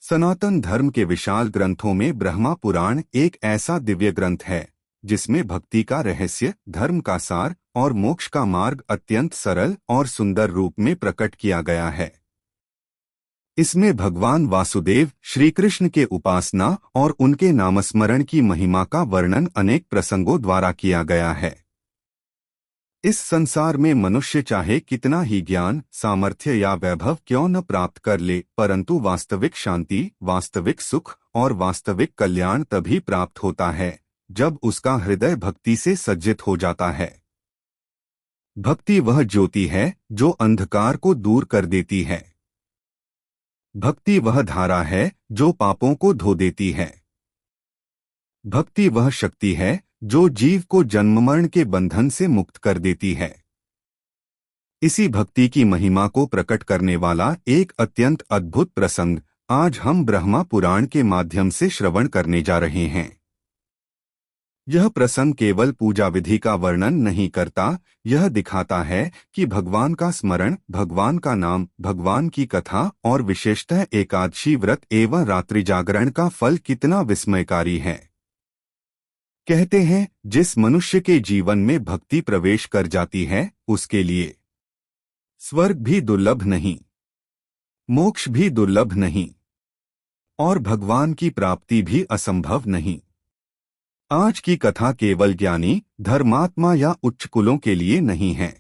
सनातन धर्म के विशाल ग्रंथों में ब्रह्मा पुराण एक ऐसा दिव्य ग्रंथ है जिसमें भक्ति का रहस्य, धर्म का सार और मोक्ष का मार्ग अत्यंत सरल और सुंदर रूप में प्रकट किया गया है। इसमें भगवान वासुदेव श्री कृष्ण के उपासना और उनके नामस्मरण की महिमा का वर्णन अनेक प्रसंगों द्वारा किया गया है। इस संसार में मनुष्य चाहे कितना ही ज्ञान, सामर्थ्य या वैभव क्यों न प्राप्त कर ले, परंतु वास्तविक शांति, वास्तविक सुख और वास्तविक कल्याण तभी प्राप्त होता है जब उसका हृदय भक्ति से सज्जित हो जाता है। भक्ति वह ज्योति है जो अंधकार को दूर कर देती है। भक्ति वह धारा है जो पापों को धो देती है। भक्ति वह शक्ति है जो जीव को जन्म मरण के बंधन से मुक्त कर देती है। इसी भक्ति की महिमा को प्रकट करने वाला एक अत्यंत अद्भुत प्रसंग आज हम ब्रह्मा पुराण के माध्यम से श्रवण करने जा रहे हैं। यह प्रसंग केवल पूजा विधि का वर्णन नहीं करता, यह दिखाता है कि भगवान का स्मरण, भगवान का नाम, भगवान की कथा और विशेषतः एकादशी व्रत एवं रात्रि जागरण का फल कितना विस्मयकारी है। कहते हैं, जिस मनुष्य के जीवन में भक्ति प्रवेश कर जाती है उसके लिए स्वर्ग भी दुर्लभ नहीं, मोक्ष भी दुर्लभ नहीं और भगवान की प्राप्ति भी असंभव नहीं। आज की कथा केवल ज्ञानी, धर्मात्मा या उच्च कुलों के लिए नहीं है।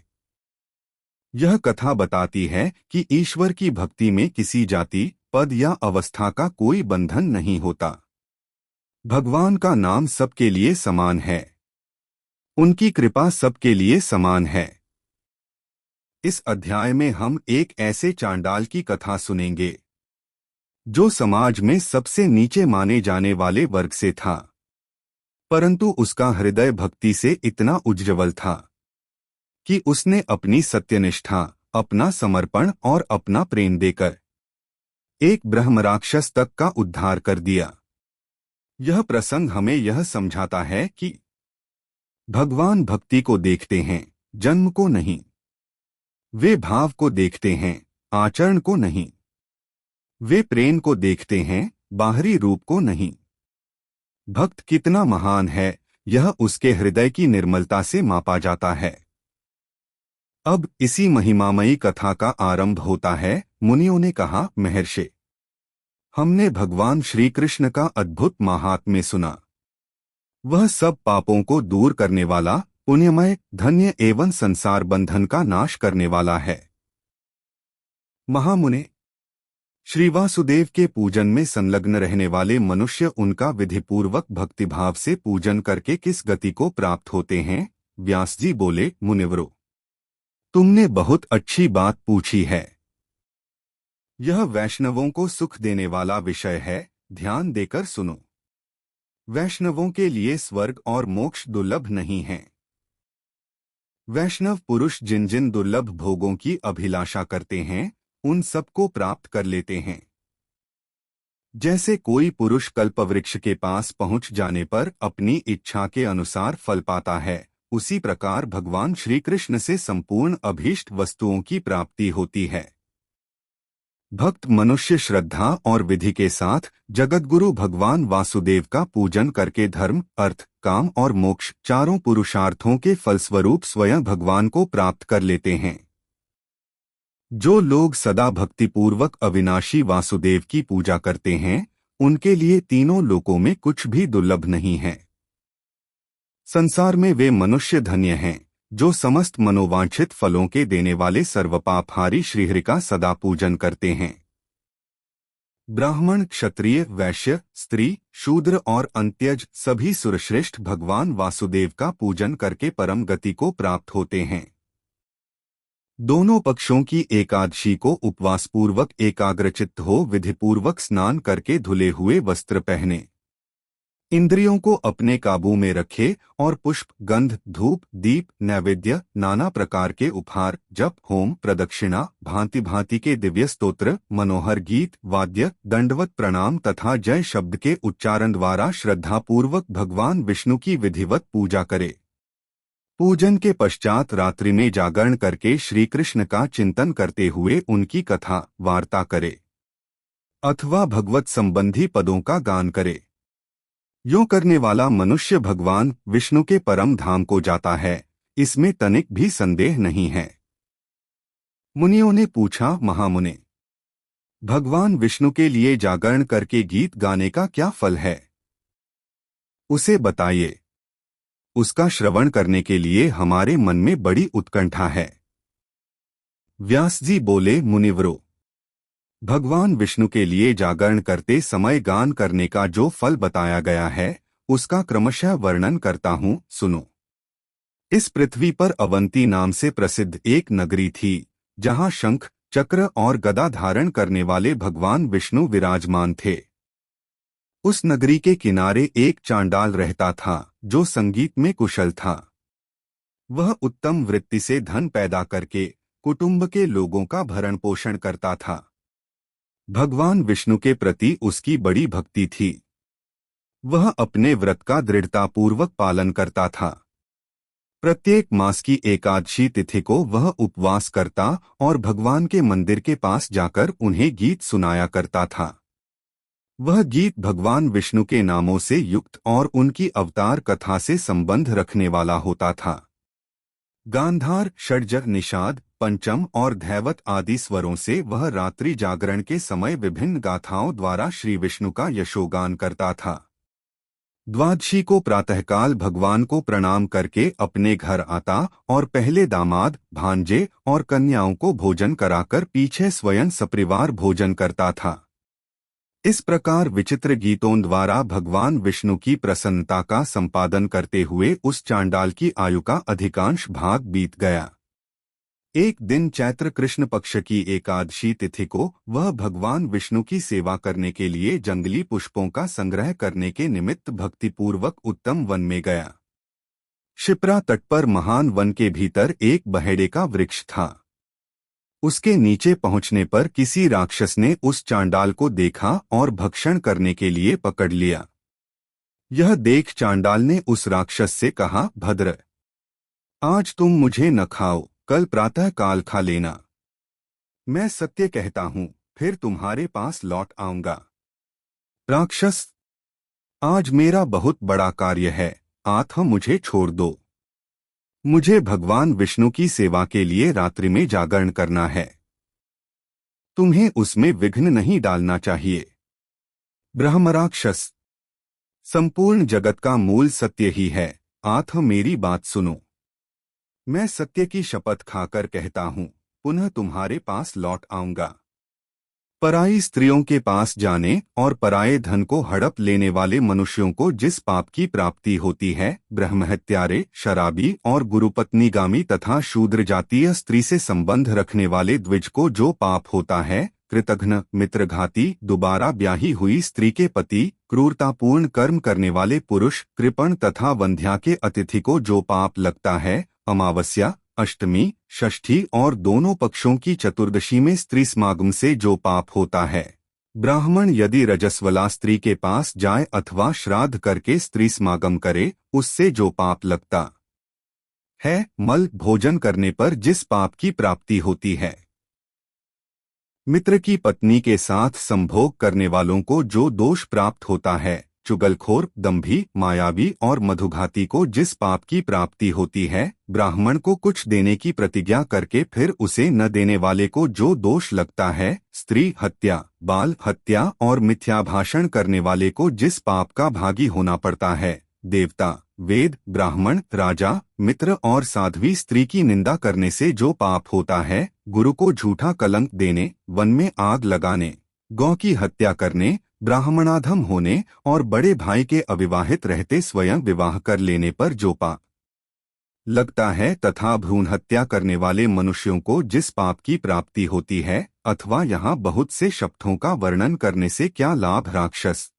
यह कथा बताती है कि ईश्वर की भक्ति में किसी जाति, पद या अवस्था का कोई बंधन नहीं होता। भगवान का नाम सबके लिए समान है, उनकी कृपा सबके लिए समान है। इस अध्याय में हम एक ऐसे चांडाल की कथा सुनेंगे जो समाज में सबसे नीचे माने जाने वाले वर्ग से था, परंतु उसका हृदय भक्ति से इतना उज्ज्वल था कि उसने अपनी सत्यनिष्ठा, अपना समर्पण और अपना प्रेम देकर एक ब्रह्म राक्षस तक का उद्धार कर दिया। यह प्रसंग हमें यह समझाता है कि भगवान भक्ति को देखते हैं, जन्म को नहीं। वे भाव को देखते हैं, आचरण को नहीं। वे प्रेम को देखते हैं, बाहरी रूप को नहीं। भक्त कितना महान है, यह उसके हृदय की निर्मलता से मापा जाता है। अब इसी महिमामयी कथा का आरंभ होता है। मुनियों ने कहा, महर्षि, हमने भगवान श्री कृष्ण का अद्भुत महात्म्य सुना। वह सब पापों को दूर करने वाला, पुण्यमय, धन्य एवं संसार बंधन का नाश करने वाला है। महामुने, श्री वासुदेव के पूजन में संलग्न रहने वाले मनुष्य उनका विधिपूर्वक भक्तिभाव से पूजन करके किस गति को प्राप्त होते हैं? व्यास जी बोले, मुनिवरों, तुमने बहुत अच्छी बात पूछी है। यह वैष्णवों को सुख देने वाला विषय है, ध्यान देकर सुनो। वैष्णवों के लिए स्वर्ग और मोक्ष दुर्लभ नहीं है। वैष्णव पुरुष जिन जिन दुर्लभ भोगों की अभिलाषा करते हैं उन सबको प्राप्त कर लेते हैं। जैसे कोई पुरुष कल्पवृक्ष के पास पहुंच जाने पर अपनी इच्छा के अनुसार फल पाता है, उसी प्रकार भगवान श्री कृष्ण से संपूर्ण अभीष्ट वस्तुओं की प्राप्ति होती है। भक्त मनुष्य श्रद्धा और विधि के साथ जगतगुरु भगवान वासुदेव का पूजन करके धर्म, अर्थ, काम और मोक्ष चारों पुरुषार्थों के फलस्वरूप स्वयं भगवान को प्राप्त कर लेते हैं। जो लोग सदा भक्तिपूर्वक अविनाशी वासुदेव की पूजा करते हैं उनके लिए तीनों लोकों में कुछ भी दुर्लभ नहीं है। संसार में वे मनुष्य धन्य हैं जो समस्त मनोवांछित फलों के देने वाले सर्वपापहारी श्रीहरि का सदा पूजन करते हैं। ब्राह्मण, क्षत्रिय, वैश्य, स्त्री, शूद्र और अंत्यज सभी सुरश्रेष्ठ भगवान वासुदेव का पूजन करके परम गति को प्राप्त होते हैं। दोनों पक्षों की एकादशी को उपवास पूर्वक एकाग्रचित्त हो विधिपूर्वक स्नान करके धुले हुए वस्त्र पहने, इंद्रियों को अपने काबू में रखे और पुष्प, गंध, धूप, दीप, नैवेद्य, नाना प्रकार के उपहार, जप, होम, प्रदक्षिणा, भांति भांति के दिव्य स्तोत्र, मनोहर गीत, वाद्य, दंडवत प्रणाम तथा जय शब्द के उच्चारण द्वारा श्रद्धापूर्वक भगवान विष्णु की विधिवत पूजा करे। पूजन के पश्चात रात्रि में जागरण करके श्री कृष्ण का चिंतन करते हुए उनकी कथा, वार्ता करे। अथवा भगवत संबंधी पदों का गान करे। यूं करने वाला मनुष्य भगवान विष्णु के परम धाम को जाता है, इसमें तनिक भी संदेह नहीं है। मुनियों ने पूछा, महामुने, भगवान विष्णु के लिए जागरण करके गीत गाने का क्या फल है? उसे बताइए। उसका श्रवण करने के लिए हमारे मन में बड़ी उत्कंठा है। व्यास जी बोले, मुनिवरों, भगवान विष्णु के लिए जागरण करते समय गान करने का जो फल बताया गया है, उसका क्रमशः वर्णन करता हूँ, सुनो। इस पृथ्वी पर अवंती नाम से प्रसिद्ध एक नगरी थी, जहाँ शंख, चक्र और गदा धारण करने वाले भगवान विष्णु विराजमान थे। उस नगरी के किनारे एक चांडाल रहता था, जो संगीत में कुशल था। वह उत्तम वृत्ति से धन पैदा करके कुटुंब के लोगों का भरण पोषण करता था। भगवान विष्णु के प्रति उसकी बड़ी भक्ति थी। वह अपने व्रत का दृढ़तापूर्वक पालन करता था। प्रत्येक मास की एकादशी तिथि को वह उपवास करता और भगवान के मंदिर के पास जाकर उन्हें गीत सुनाया करता था। वह गीत भगवान विष्णु के नामों से युक्त और उनकी अवतार कथा से संबंध रखने वाला होता था। गांधार, षड्ज, निषाद, पंचम और धैवत आदि स्वरों से वह रात्रि जागरण के समय विभिन्न गाथाओं द्वारा श्री विष्णु का यशोगान करता था। द्वादशी को प्रातःकाल भगवान को प्रणाम करके अपने घर आता और पहले दामाद, भांजे और कन्याओं को भोजन कराकर पीछे स्वयं सपरिवार भोजन करता था। इस प्रकार विचित्र गीतों द्वारा भगवान विष्णु की प्रसन्नता का संपादन करते हुए उस चांडाल की आयु का अधिकांश भाग बीत गया। एक दिन चैत्र कृष्ण पक्ष की एकादशी तिथि को वह भगवान विष्णु की सेवा करने के लिए जंगली पुष्पों का संग्रह करने के निमित्त भक्तिपूर्वक उत्तम वन में गया। शिप्रा तट पर महान वन के भीतर एक बहेड़े का वृक्ष था। उसके नीचे पहुंचने पर किसी राक्षस ने उस चांडाल को देखा और भक्षण करने के लिए पकड़ लिया। यह देख चांडाल ने उस राक्षस से कहा, भद्र, आज तुम मुझे न खाओ, कल प्रातः काल खा लेना। मैं सत्य कहता हूँ, फिर तुम्हारे पास लौट आऊंगा। राक्षस, आज मेरा बहुत बड़ा कार्य है, आत्म मुझे छोड़ दो। मुझे भगवान विष्णु की सेवा के लिए रात्रि में जागरण करना है। तुम्हें उसमें विघ्न नहीं डालना चाहिए। ब्रह्मराक्षस, संपूर्ण जगत का मूल सत्य ही है, आत्म मेरी बात सुनो। मैं सत्य की शपथ खाकर कहता हूँ, पुनः तुम्हारे पास लौट आऊंगा। पराई स्त्रियों के पास जाने और पराये धन को हड़प लेने वाले मनुष्यों को जिस पाप की प्राप्ति होती है, ब्रह्महत्यारे, शराबी और गुरुपत्नीगामी तथा शूद्र जातीय स्त्री से संबंध रखने वाले द्विज को जो पाप होता है, कृतघ्न, मित्रघाती, दोबारा ब्याही हुई स्त्री के पति, क्रूरतापूर्ण कर्म करने वाले पुरुष, कृपण तथा वंध्या के अतिथि को जो पाप लगता है, अमावस्या, अष्टमी, षष्ठी और दोनों पक्षों की चतुर्दशी में स्त्री समागम से जो पाप होता है, ब्राह्मण यदि रजस्वला स्त्री के पास जाए अथवा श्राद्ध करके स्त्री समागम करे, उससे जो पाप लगता है, मल भोजन करने पर जिस पाप की प्राप्ति होती है, मित्र की पत्नी के साथ संभोग करने वालों को जो दोष प्राप्त होता है, चुगलखोर, दंभी, मायावी और मधुघाती को जिस पाप की प्राप्ति होती है, ब्राह्मण को कुछ देने की प्रतिज्ञा करके फिर उसे न देने वाले को जो दोष लगता है, स्त्री हत्या, बाल हत्या और मिथ्या भाषण करने वाले को जिस पाप का भागी होना पड़ता है, देवता, वेद, ब्राह्मण, राजा, मित्र और साध्वी स्त्री की निंदा करने से जो पाप होता है, गुरु को झूठा कलंक देने, वन में आग लगाने, गौ की हत्या करने, ब्राह्मणाधम होने और बड़े भाई के अविवाहित रहते स्वयं विवाह कर लेने पर जो पाप लगता है, तथा भ्रूण हत्या करने वाले मनुष्यों को जिस पाप की प्राप्ति होती है, अथवा यहाँ बहुत से शब्दों का वर्णन करने से क्या लाभ। राक्षस,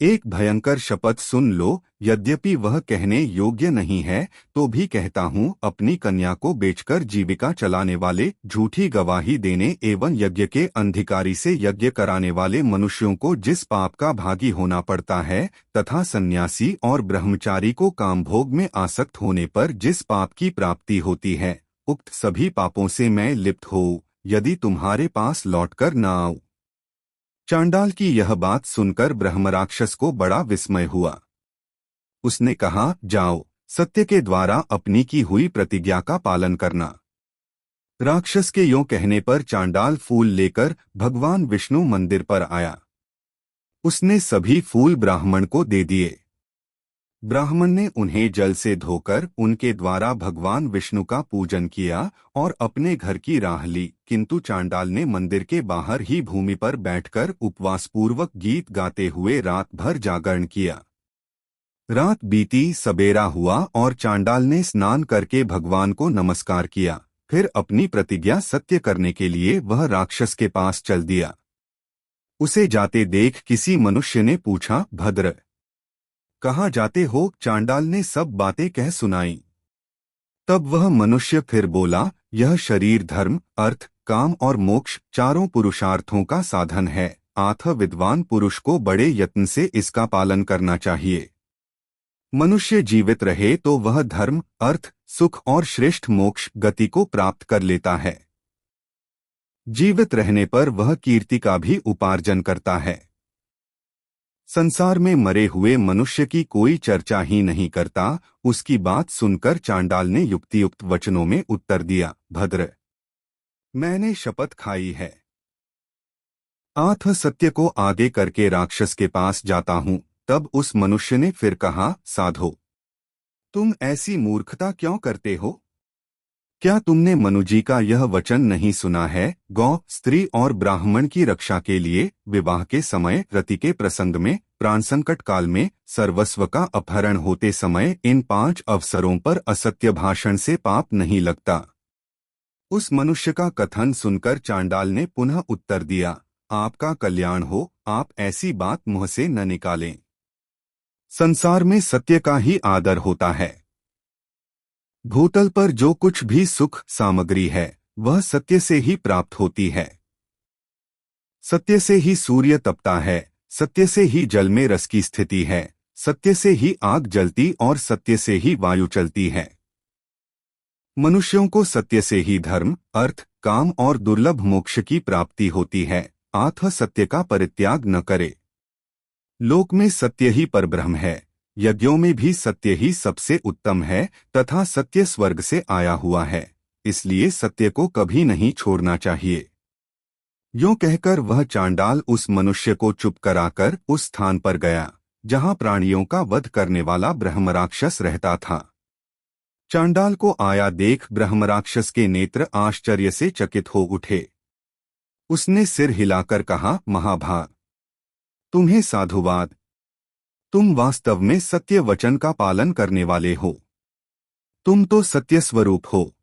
एक भयंकर शपथ सुन लो, यद्यपि वह कहने योग्य नहीं है तो भी कहता हूँ, अपनी कन्या को बेचकर जीविका चलाने वाले, झूठी गवाही देने एवं यज्ञ के अधिकारी से यज्ञ कराने वाले मनुष्यों को जिस पाप का भागी होना पड़ता है, तथा सन्यासी और ब्रह्मचारी को कामभोग में आसक्त होने पर जिस पाप की प्राप्ति होती है, उक्त सभी पापों से मैं लिप्त हूँ, यदि तुम्हारे पास लौटकर न आऊं। चांडाल की यह बात सुनकर ब्रह्मराक्षस को बड़ा विस्मय हुआ। उसने कहा, जाओ, सत्य के द्वारा अपनी की हुई प्रतिज्ञा का पालन करना। राक्षस के यों कहने पर चांडाल फूल लेकर भगवान विष्णु मंदिर पर आया। उसने सभी फूल ब्राह्मण को दे दिए। ब्राह्मण ने उन्हें जल से धोकर उनके द्वारा भगवान विष्णु का पूजन किया और अपने घर की राह ली, किंतु चांडाल ने मंदिर के बाहर ही भूमि पर बैठकर उपवास पूर्वक गीत गाते हुए रात भर जागरण किया। रात बीती, सबेरा हुआ और चांडाल ने स्नान करके भगवान को नमस्कार किया। फिर अपनी प्रतिज्ञा सत्य करने के लिए वह राक्षस के पास चल दिया। उसे जाते देख किसी मनुष्य ने पूछा, भद्र, कहाँ जाते हो? चांडाल ने सब बातें कह सुनाई। तब वह मनुष्य फिर बोला, यह शरीर धर्म, अर्थ, काम और मोक्ष चारों पुरुषार्थों का साधन है, अतः विद्वान पुरुष को बड़े यत्न से इसका पालन करना चाहिए। मनुष्य जीवित रहे तो वह धर्म, अर्थ, सुख और श्रेष्ठ मोक्ष गति को प्राप्त कर लेता है। जीवित रहने पर वह कीर्ति का भी उपार्जन करता है। संसार में मरे हुए मनुष्य की कोई चर्चा ही नहीं करता। उसकी बात सुनकर चांडाल ने युक्तियुक्त वचनों में उत्तर दिया, भद्र, मैंने शपथ खाई है। अतः सत्य को आगे करके राक्षस के पास जाता हूँ। तब उस मनुष्य ने फिर कहा, साधो, तुम ऐसी मूर्खता क्यों करते हो? क्या तुमने मनुजी का यह वचन नहीं सुना है, गौ, स्त्री और ब्राह्मण की रक्षा के लिए विवाह के समय, रति के प्रसंग में, प्राण संकट काल में, सर्वस्व का अपहरण होते समय इन 5 अवसरों पर असत्य भाषण से पाप नहीं लगता। उस मनुष्य का कथन सुनकर चांडाल ने पुनः उत्तर दिया, आपका कल्याण हो, आप ऐसी बात मुंह से न निकालें। संसार में सत्य का ही आदर होता है। भूतल पर जो कुछ भी सुख सामग्री है वह सत्य से ही प्राप्त होती है। सत्य से ही सूर्य तपता है, सत्य से ही जल में रस की स्थिति है, सत्य से ही आग जलती और सत्य से ही वायु चलती है। मनुष्यों को सत्य से ही धर्म, अर्थ, काम और दुर्लभ मोक्ष की प्राप्ति होती है, अतः सत्य का परित्याग न करे। लोक में सत्य ही परब्रह्म है, यज्ञों में भी सत्य ही सबसे उत्तम है तथा सत्य स्वर्ग से आया हुआ है, इसलिए सत्य को कभी नहीं छोड़ना चाहिए। यूं कहकर वह चांडाल उस मनुष्य को चुप कराकर उस स्थान पर गया जहां प्राणियों का वध करने वाला ब्रह्मराक्षस रहता था। चांडाल को आया देख ब्रह्मराक्षस के नेत्र आश्चर्य से चकित हो उठे। उसने सिर हिलाकर कहा, महाभाग, तुम्हें साधुवाद, तुम वास्तव में सत्य वचन का पालन करने वाले हो। तुम तो सत्य स्वरूप हो।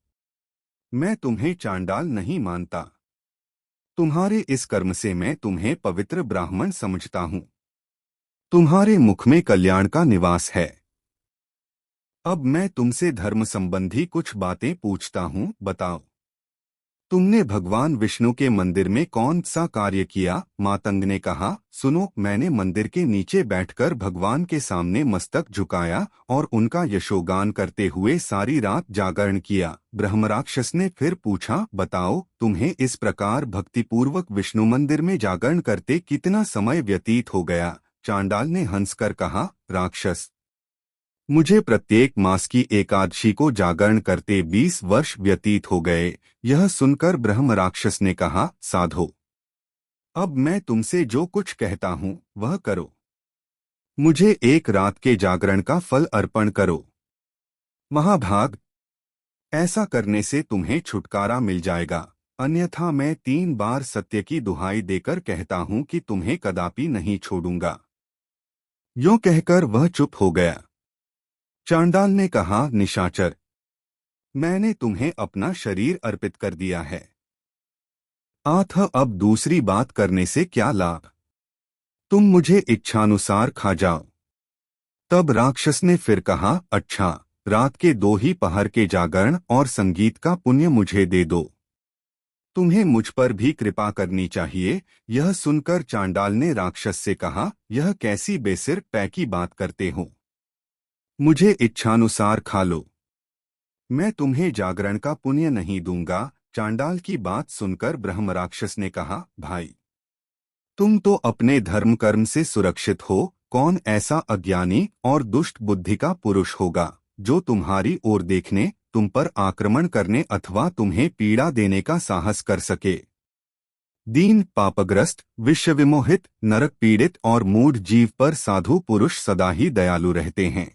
मैं तुम्हें चांडाल नहीं मानता। तुम्हारे इस कर्म से मैं तुम्हें पवित्र ब्राह्मण समझता हूँ। तुम्हारे मुख में कल्याण का निवास है। अब मैं तुमसे धर्म संबंधी कुछ बातें पूछता हूँ, बताओ। तुमने भगवान विष्णु के मंदिर में कौन सा कार्य किया? मातंग ने कहा, सुनो, मैंने मंदिर के नीचे बैठकर भगवान के सामने मस्तक झुकाया और उनका यशोगान करते हुए सारी रात जागरण किया। ब्रह्मराक्षस ने फिर पूछा, बताओ, तुम्हें इस प्रकार भक्तिपूर्वक विष्णु मंदिर में जागरण करते कितना समय व्यतीत हो गया? चांडाल ने हंसकर कहा, राक्षस, मुझे प्रत्येक मास की एकादशी को जागरण करते 20 वर्ष व्यतीत हो गए। यह सुनकर ब्रह्म राक्षस ने कहा, साधो, अब मैं तुमसे जो कुछ कहता हूँ वह करो। मुझे एक रात के जागरण का फल अर्पण करो। महाभाग, ऐसा करने से तुम्हें छुटकारा मिल जाएगा, अन्यथा मैं 3 बार सत्य की दुहाई देकर कहता हूँ कि तुम्हें कदापि नहीं छोड़ूंगा। यूं कहकर वह चुप हो गया। चांडाल ने कहा, निशाचर, मैंने तुम्हें अपना शरीर अर्पित कर दिया है, अतः अब दूसरी बात करने से क्या लाभ? तुम मुझे इच्छानुसार खा जाओ। तब राक्षस ने फिर कहा, अच्छा, रात के 2 ही पहर के जागरण और संगीत का पुण्य मुझे दे दो। तुम्हें मुझ पर भी कृपा करनी चाहिए। यह सुनकर चांडाल ने राक्षस से कहा, यह कैसी बेसिर पैकी बात करते हो? मुझे इच्छानुसार खा लो, मैं तुम्हें जागरण का पुण्य नहीं दूंगा। चांडाल की बात सुनकर ब्रह्मराक्षस ने कहा, भाई, तुम तो अपने धर्म कर्म से सुरक्षित हो। कौन ऐसा अज्ञानी और दुष्ट बुद्धि का पुरुष होगा जो तुम्हारी ओर देखने, तुम पर आक्रमण करने अथवा तुम्हें पीड़ा देने का साहस कर सके। दीन, पापग्रस्त, विश्व विमोहित, नरक पीड़ित और मूढ़ जीव पर साधु पुरुष सदा ही दयालु रहते हैं।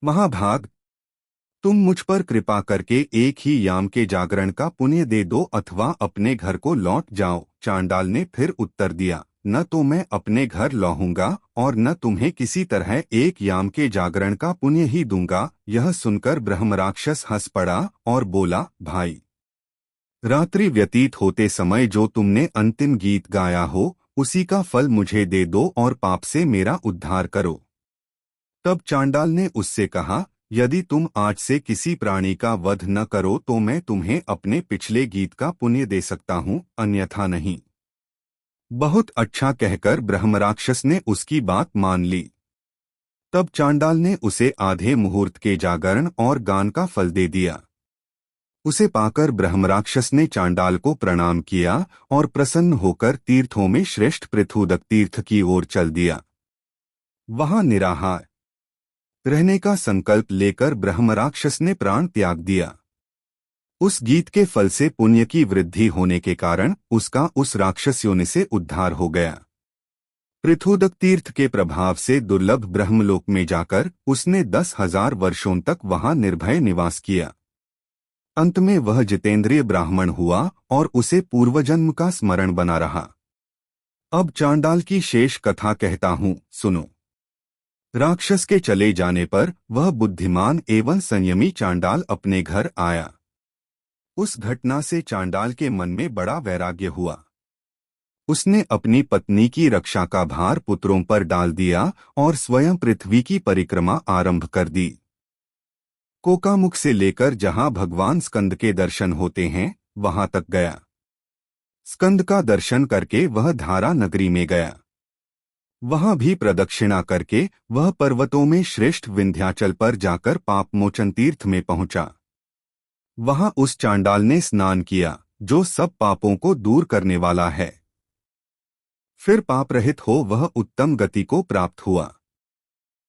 महाभाग, तुम मुझ पर कृपा करके एक ही याम के जागरण का पुण्य दे दो अथवा अपने घर को लौट जाओ। चांडाल ने फिर उत्तर दिया, न तो मैं अपने घर लौटूंगा और न तुम्हें किसी तरह एक याम के जागरण का पुण्य ही दूंगा। यह सुनकर ब्रह्मराक्षस हंस पड़ा और बोला, भाई, रात्रि व्यतीत होते समय जो तुमने अंतिम गीत गाया हो उसी का फल मुझे दे दो और पाप से मेरा उद्धार करो। तब चांडाल ने उससे कहा, यदि तुम आज से किसी प्राणी का वध न करो तो मैं तुम्हें अपने पिछले गीत का पुण्य दे सकता हूँ, अन्यथा नहीं। बहुत अच्छा कहकर ब्रह्मराक्षस ने उसकी बात मान ली। तब चांडाल ने उसे आधे मुहूर्त के जागरण और गान का फल दे दिया। उसे पाकर ब्रह्मराक्षस ने चांडाल को प्रणाम किया और प्रसन्न होकर तीर्थों में श्रेष्ठ पृथुदक तीर्थ की ओर चल दिया। वहां निराहार रहने का संकल्प लेकर ब्रह्मराक्षस ने प्राण त्याग दिया। उस गीत के फल से पुण्य की वृद्धि होने के कारण उसका उस राक्षस योनि से उद्धार हो गया। पृथुदक तीर्थ के प्रभाव से दुर्लभ ब्रह्मलोक में जाकर उसने 10,000 वर्षों तक वहां निर्भय निवास किया। अंत में वह जितेंद्रिय ब्राह्मण हुआ और उसे पूर्वजन्म का स्मरण बना रहा। अब चांडाल की शेष कथा कहता हूँ, सुनो। राक्षस के चले जाने पर वह बुद्धिमान एवं संयमी चांडाल अपने घर आया। उस घटना से चांडाल के मन में बड़ा वैराग्य हुआ। उसने अपनी पत्नी की रक्षा का भार पुत्रों पर डाल दिया और स्वयं पृथ्वी की परिक्रमा आरंभ कर दी। कोकामुख से लेकर जहां भगवान स्कंद के दर्शन होते हैं वहां तक गया। स्कंद का दर्शन करके वह धारा नगरी में गया। वहां भी प्रदक्षिणा करके वह पर्वतों में श्रेष्ठ विंध्याचल पर जाकर पापमोचन तीर्थ में पहुंचा। वहां उस चांडाल ने स्नान किया जो सब पापों को दूर करने वाला है। फिर पाप रहित हो वह उत्तम गति को प्राप्त हुआ।